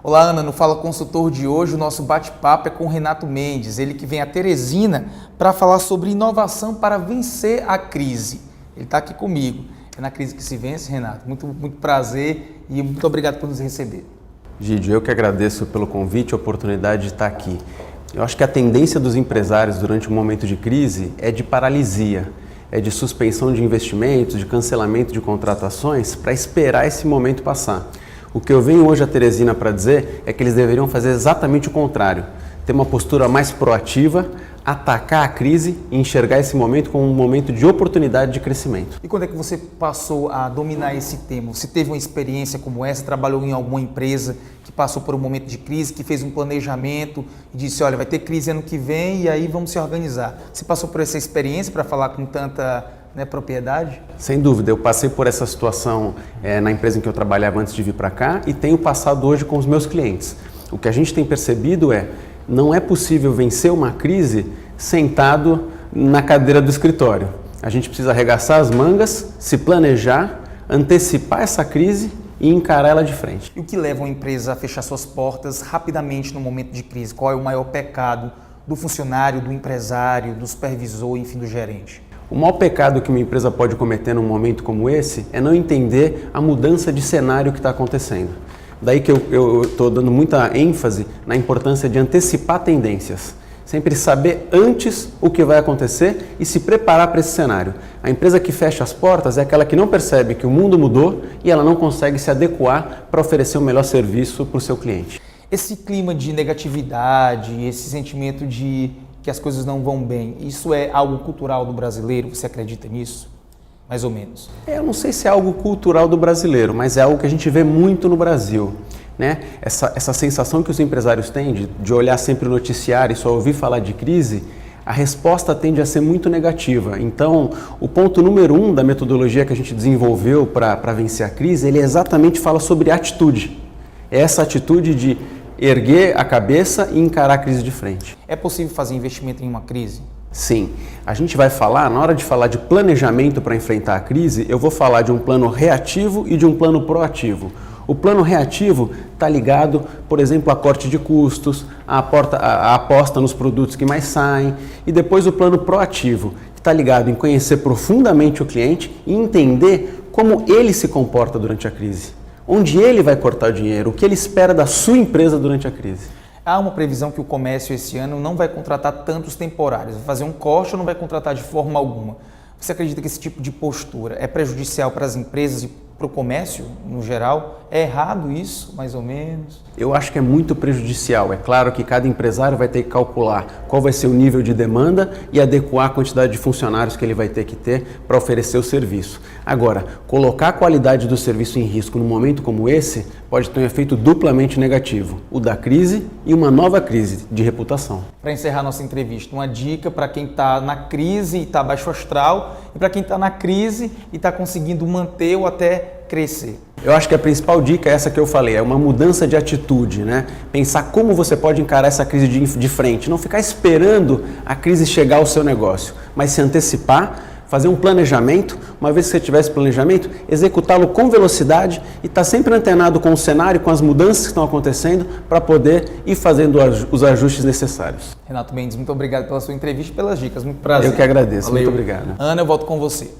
Olá, Ana, no Fala Consultor de hoje o nosso bate-papo é com o Renato Mendes, ele que vem a Teresina para falar sobre inovação para vencer a crise. Ele está aqui comigo. É na crise que se vence, Renato. Muito prazer e muito obrigado por nos receber. Gídio, eu que agradeço pelo convite e a oportunidade de estar aqui. Eu acho que a tendência dos empresários durante um momento de crise é de paralisia, é de suspensão de investimentos, de cancelamento de contratações para esperar esse momento passar. O que eu venho hoje a Teresina para dizer é que eles deveriam fazer exatamente o contrário, ter uma postura mais proativa, atacar a crise e enxergar esse momento como um momento de oportunidade de crescimento. E quando é que você passou a dominar esse tema? Você teve uma experiência como essa, trabalhou em alguma empresa que passou por um momento de crise, que fez um planejamento e disse, olha, vai ter crise ano que vem e aí vamos se organizar. Você passou por essa experiência para falar com tanta propriedade? Sem dúvida, eu passei por essa situação na empresa em que eu trabalhava antes de vir para cá e tenho passado hoje com os meus clientes. O que a gente tem percebido não é possível vencer uma crise sentado na cadeira do escritório. A gente precisa arregaçar as mangas, se planejar, antecipar essa crise e encarar ela de frente. E o que leva uma empresa a fechar suas portas rapidamente no momento de crise? Qual é o maior pecado do funcionário, do empresário, do supervisor, enfim, do gerente? O maior pecado que uma empresa pode cometer num momento como esse é não entender a mudança de cenário que está acontecendo. Daí que eu estou dando muita ênfase na importância de antecipar tendências. Sempre saber antes o que vai acontecer e se preparar para esse cenário. A empresa que fecha as portas é aquela que não percebe que o mundo mudou e ela não consegue se adequar para oferecer o melhor serviço para o seu cliente. Esse clima de negatividade, esse sentimento de que as coisas não vão bem, isso é algo cultural do brasileiro? Você acredita nisso? Mais ou menos. Eu não sei se é algo cultural do brasileiro, mas é algo que a gente vê muito no Brasil, né? Essa sensação que os empresários têm de olhar sempre o noticiário e só ouvir falar de crise, a resposta tende a ser muito negativa. Então, o ponto número 1 da metodologia que a gente desenvolveu para vencer a crise, ele exatamente fala sobre atitude. É essa atitude de erguer a cabeça e encarar a crise de frente. É possível fazer investimento em uma crise? Sim. A gente vai falar, na hora de falar de planejamento para enfrentar a crise, eu vou falar de um plano reativo e de um plano proativo. O plano reativo está ligado, por exemplo, a corte de custos, a aposta nos produtos que mais saem, e depois o plano proativo, que está ligado em conhecer profundamente o cliente e entender como ele se comporta durante a crise. Onde ele vai cortar o dinheiro, o que ele espera da sua empresa durante a crise. Há uma previsão que o comércio esse ano não vai contratar tantos temporários, vai fazer um corte ou não vai contratar de forma alguma. Você acredita que esse tipo de postura é prejudicial para as empresas e para o comércio no geral? É errado isso, mais ou menos? Eu acho que é muito prejudicial. É claro que cada empresário vai ter que calcular qual vai ser o nível de demanda e adequar a quantidade de funcionários que ele vai ter que ter para oferecer o serviço. Agora, colocar a qualidade do serviço em risco num momento como esse pode ter um efeito duplamente negativo, o da crise e uma nova crise de reputação. Para encerrar nossa entrevista, uma dica para quem está na crise e está baixo astral e para quem está na crise e está conseguindo manter ou até crescer. Eu acho que a principal dica é essa que eu falei, é uma mudança de atitude, né? Pensar como você pode encarar essa crise de frente, não ficar esperando a crise chegar ao seu negócio, mas se antecipar, fazer um planejamento, uma vez que você tiver esse planejamento, executá-lo com velocidade e estar sempre antenado com o cenário, com as mudanças que estão acontecendo para poder ir fazendo os ajustes necessários. Renato Mendes, muito obrigado pela sua entrevista e pelas dicas, muito prazer. Eu que agradeço, Valeu. muito obrigado. Ana, eu volto com você.